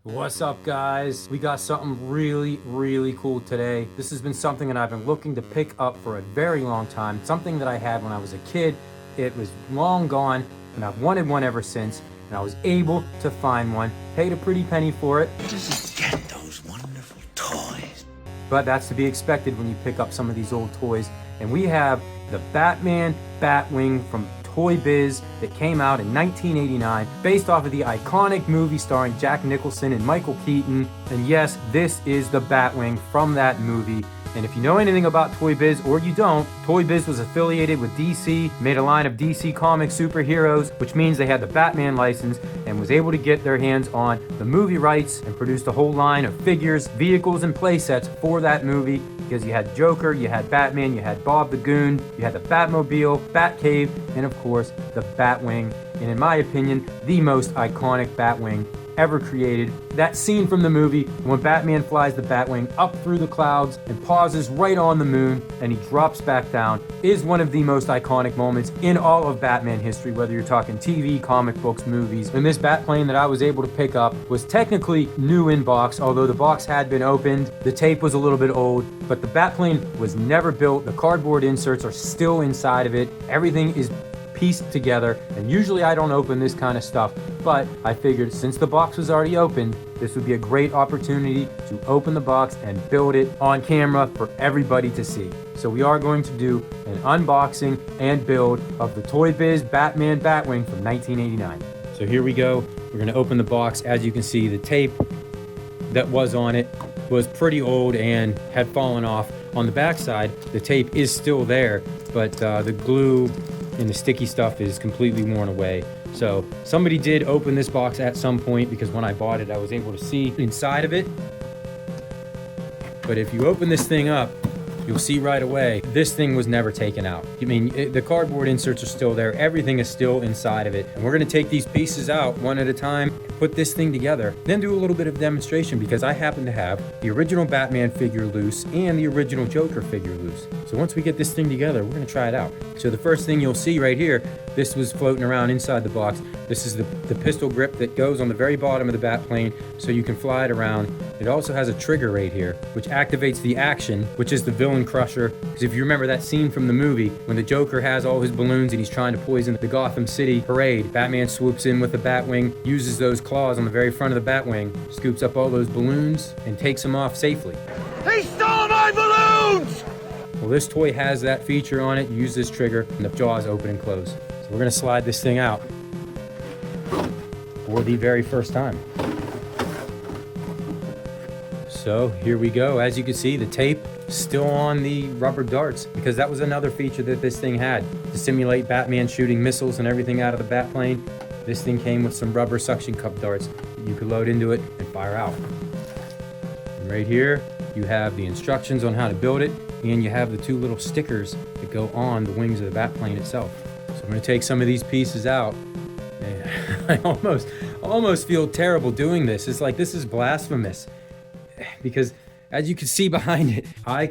What's up, guys? We got something really cool today. This has been something that I've been looking to pick up for a very long time. Something that I had when I was a kid. It was long gone, and I've wanted one ever since, and I was able to find one. Paid a pretty penny for it. Does he get those wonderful toys? But that's to be expected when you pick up some of these old toys. And we have the Batman Batwing from Toy Biz that came out in 1989, based off of the iconic movie starring Jack Nicholson and Michael Keaton. And yes, this is the Batwing from that movie. And if you know anything about Toy Biz, or you don't, Toy Biz was affiliated with DC, made a line of DC comic superheroes, which means they had the Batman license and was able to get their hands on the movie rights and produced a whole line of figures, vehicles, and playsets for that movie. Because you had Joker, you had Batman, you had Bob the Goon, you had the Batmobile, Batcave, and of course, the Batwing. And in my opinion, the most iconic Batwing ever created. That scene from the movie when Batman flies the Batwing up through the clouds and pauses right on the moon and he drops back down is one of the most iconic moments in all of Batman history, whether you're talking TV, comic books, movies. And this Batplane that I was able to pick up was technically new in box, although the box had been opened. The tape was a little bit old, but the Batplane was never built. The cardboard inserts are still inside of it. Everything is pieced together, and usually I don't open this kind of stuff, but I figured since the box was already opened, this would be a great opportunity to open the box and build it on camera for everybody to see. So we are going to do an unboxing and build of the Toy Biz Batman Batwing from 1989. So here we go. We're going to open the box. As you can see, the tape that was on it was pretty old and had fallen off. On the back side, the tape is still there, but the glue and the sticky stuff is completely worn away. So somebody did open this box at some point, because when I bought it, I was able to see inside of it. But if you open this thing up, you'll see right away, this thing was never taken out. I mean, the cardboard inserts are still there. Everything is still inside of it. And we're gonna take these pieces out one at a time, put this thing together, then do a little bit of demonstration, because I happen to have the original Batman figure loose and the original Joker figure loose. So once we get this thing together, we're gonna try it out. So the first thing you'll see right here, this was floating around inside the box. This is the pistol grip that goes on the very bottom of the Batplane so you can fly it around. It also has a trigger right here, which activates the action, which is the villain crusher. Because if you remember that scene from the movie, when the Joker has all his balloons and he's trying to poison the Gotham City parade, Batman swoops in with the Batwing, uses those claws on the very front of the Batwing, scoops up all those balloons, and takes them off safely. He stole my balloons! Well, this toy has that feature on it. You use this trigger, and the jaws open and close. So we're gonna slide this thing out for the very first time. So here we go. As you can see, the tape still on the rubber darts, because that was another feature that this thing had. To simulate Batman shooting missiles and everything out of the Batplane, this thing came with some rubber suction cup darts that you could load into it and fire out. And right here, you have the instructions on how to build it, and you have the two little stickers that go on the wings of the Batplane itself. So I'm gonna take some of these pieces out. Man, I almost feel terrible doing this. It's like, this is blasphemous. Because as you can see behind it, I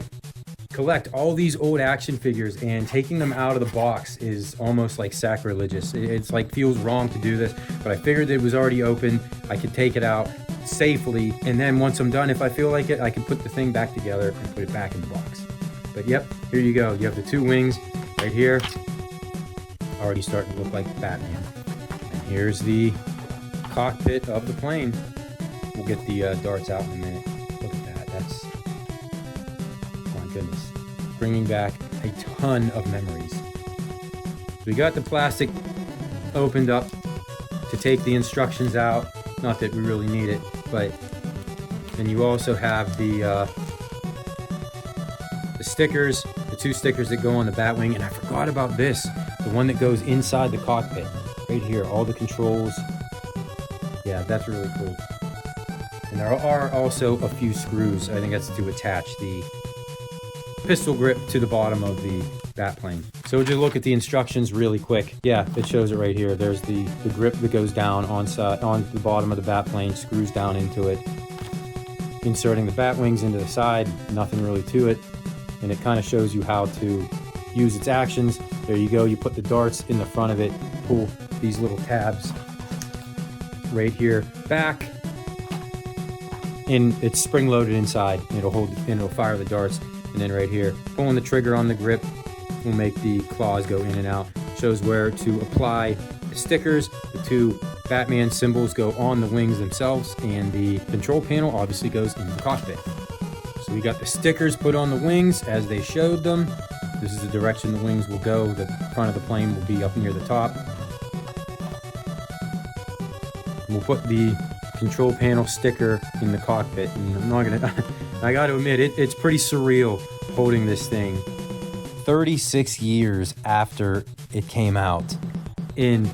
collect all these old action figures, and taking them out of the box is almost like sacrilegious. It's like, feels wrong to do this, but I figured it was already open. I could take it out safely, and then once I'm done, if I feel like it, I can put the thing back together and put it back in the box. But yep, here you go. You have the two wings right here, already starting to look like Batman. And here's the cockpit of the plane. We'll get the darts out in a minute. Look at that. That's, my goodness, bringing back a ton of memories. We got the plastic opened up to take the instructions out. Not that we really need it, but then you also have the stickers, the two stickers that go on the Batwing. And I forgot about this, the one that goes inside the cockpit. Right here, all the controls. Yeah, that's really cool. And there are also a few screws, I think that's to attach the pistol grip to the bottom of the Batplane. So just look at the instructions really quick. Yeah, it shows it right here. There's the grip that goes down on the bottom of the Batplane, screws down into it. Inserting the Batwings into the side, nothing really to it. And it kind of shows you how to use its actions. There you go, you put the darts in the front of it, pull these little tabs right here back, and it's spring loaded inside. And it'll fire the darts. And then right here, pulling the trigger on the grip will make the claws go in and out. Shows where to apply the stickers. The two Batman symbols go on the wings themselves, and the control panel obviously goes in the cockpit. So we got the stickers put on the wings as they showed them. This is the direction the wings will go. The front of the plane will be up near the top. We'll put the control panel sticker in the cockpit, and I'm not gonna I gotta admit, it's pretty surreal holding this thing 36 years after it came out, and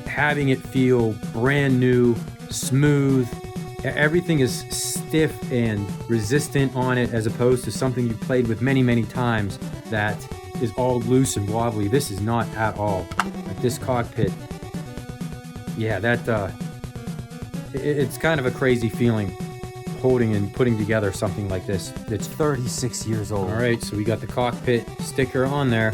having it feel brand new, smooth. Everything is stiff and resistant on it, as opposed to something you played with many times that is all loose and wobbly. This is not at all. Like this cockpit, yeah, it's kind of a crazy feeling holding and putting together something like this. It's 36 years old. All right, so we got the cockpit sticker on there.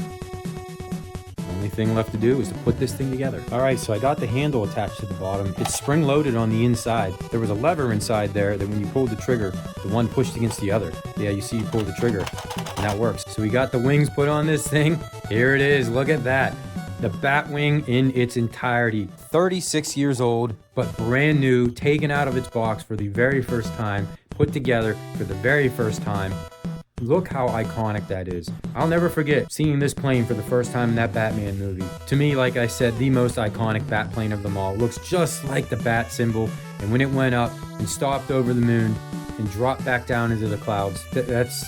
Only thing left to do is to put this thing together. All right, so I got the handle attached to the bottom. It's spring loaded on the inside. There was a lever inside there that when you pulled the trigger, the one pushed against the other. Yeah, you see you pull the trigger, and that works. So we got the wings put on this thing. Here it is, look at that. The Batwing in its entirety. 36 years old, but brand new, taken out of its box for the very first time, put together for the very first time. Look how iconic that is. I'll never forget seeing this plane for the first time in that Batman movie. To me, like I said, the most iconic bat plane of them all. It looks just like the bat symbol, and when it went up and stopped over the moon and dropped back down into the clouds, that's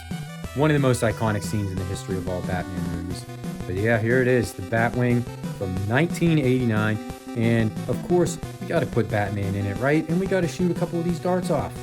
one of the most iconic scenes in the history of all Batman movies. But yeah, here it is, the Batwing from 1989. And of course, we gotta put Batman in it, right? And we gotta shoot a couple of these darts off.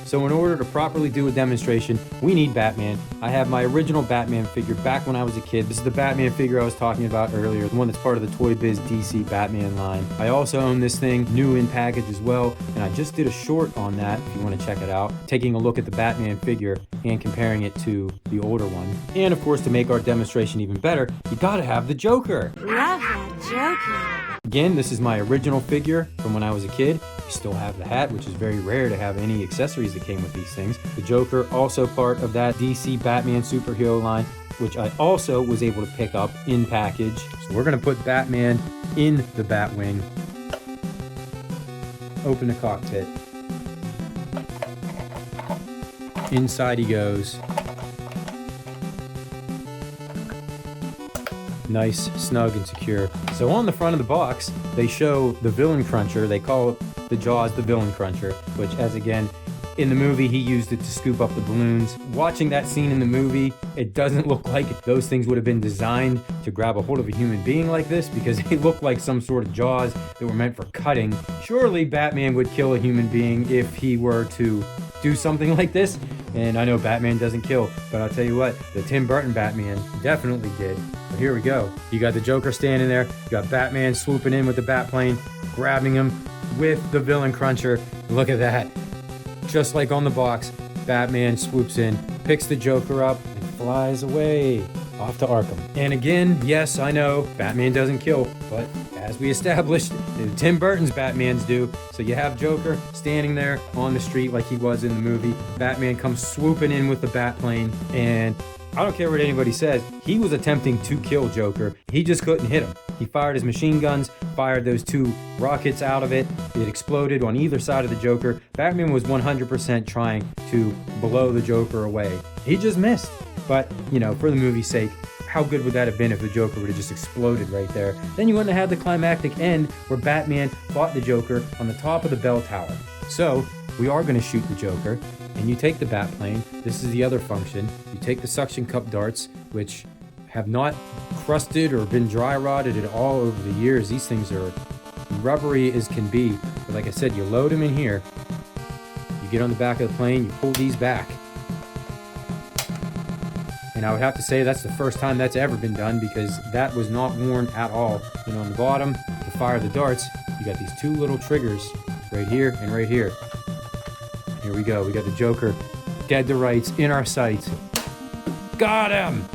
So in order to properly do a demonstration, we need Batman. I have my original Batman figure back when I was a kid. This is the Batman figure I was talking about earlier, the one that's part of the Toy Biz DC Batman line. I also own this thing, new in package as well, and I just did a short on that if you want to check it out, taking a look at the Batman figure and comparing it to the older one. And of course, to make our demonstration even better, you gotta have the Joker. Love that Joker. Again, this is my original figure from when I was a kid. You still have the hat, which is very rare to have any accessories that came with these things. The Joker, also part of that DC Batman superhero line, which I also was able to pick up in package. So we're gonna put Batman in the Batwing. Open the cockpit. Inside he goes. Nice, snug, and secure. So on the front of the box, they show the Villain Cruncher. They call it the Jaws the Villain Cruncher, which, as again, in the movie, he used it to scoop up the balloons. Watching that scene in the movie, it doesn't look like those things would have been designed to grab a hold of a human being like this, because they look like some sort of jaws that were meant for cutting. Surely Batman would kill a human being if he were to do something like this. And I know Batman doesn't kill, but I'll tell you what, the Tim Burton Batman definitely did. But here we go. You got the Joker standing there. You got Batman swooping in with the Batplane, grabbing him with the Villain Cruncher. Look at that. Just like on the box, Batman swoops in, picks the Joker up, and flies away off to Arkham. And again, yes, I know, Batman doesn't kill, but as we established, Tim Burton's Batmans do. So you have Joker standing there on the street like he was in the movie. Batman comes swooping in with the Batplane, and I don't care what anybody says, he was attempting to kill Joker. He just couldn't hit him. He fired his machine guns, fired those two rockets out of it. It exploded on either side of the Joker. Batman was 100% trying to blow the Joker away. He just missed. But, you know, for the movie's sake, how good would that have been if the Joker would have just exploded right there? Then you wouldn't have had the climactic end where Batman fought the Joker on the top of the bell tower. So, we are going to shoot the Joker, and you take the Batplane. This is the other function. You take the suction cup darts, which have not crusted or been dry rotted at all over the years. These things are rubbery as can be. But like I said, you load them in here. You get on the back of the plane, you pull these back. And I would have to say that's the first time that's ever been done, because that was not worn at all. And on the bottom, to fire the darts, you got these two little triggers right here and right here. Here we go. We got the Joker dead to rights in our sights. Got him!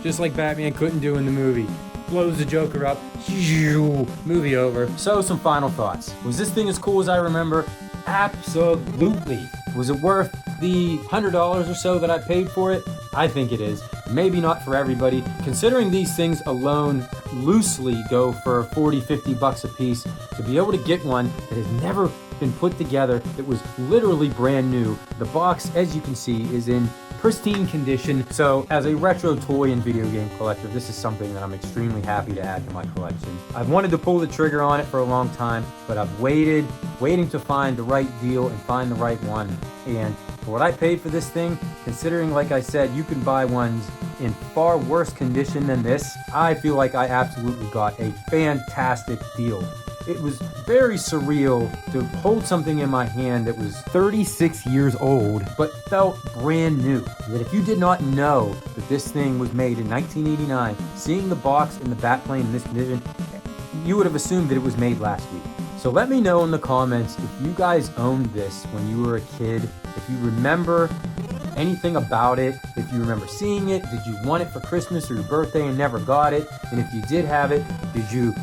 Just like Batman couldn't do in the movie. Blows the Joker up. Movie over. So some final thoughts. Was this thing as cool as I remember? Absolutely. Was it worth the $100 or so that I paid for it? I think it is. Maybe not for everybody. Considering these things alone loosely go for 40, 50 bucks a piece, to be able to get one that has never been put together, that was literally brand new. The box, as you can see, is in pristine condition. So as a retro toy and video game collector, this is something that I'm extremely happy to add to my collection. I've wanted to pull the trigger on it for a long time, but I've waiting to find the right deal and find the right one. And for what I paid for this thing, considering, like I said, you can buy ones in far worse condition than this, I feel like I absolutely got a fantastic deal. It was very surreal to hold something in my hand that was 36 years old, but felt brand new. That if you did not know that this thing was made in 1989, seeing the box and the Batplane in this condition, you would have assumed that it was made last week. So let me know in the comments if you guys owned this when you were a kid, if you remember anything about it, if you remember seeing it, did you want it for Christmas or your birthday and never got it? And if you did have it, did you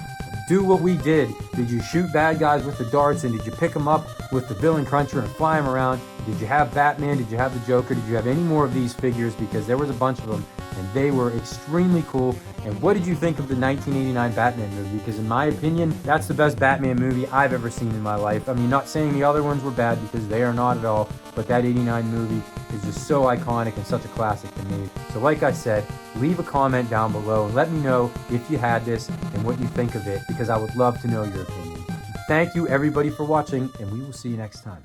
do what we did? Did you shoot bad guys with the darts, and did you pick them up with the villain cruncher and fly them around? Did you have Batman? Did you have the Joker? Did you have any more of these figures? Because there was a bunch of them and they were extremely cool. And what did you think of the 1989 Batman movie? Because in my opinion, that's the best Batman movie I've ever seen in my life. I mean, not saying the other ones were bad, because they are not at all, but that 89 movie is just so iconic and such a classic to me. So like I said, leave a comment down below and let me know if you had this and what you think of it, because I would love to know your opinion. Thank you everybody for watching, and we will see you next time.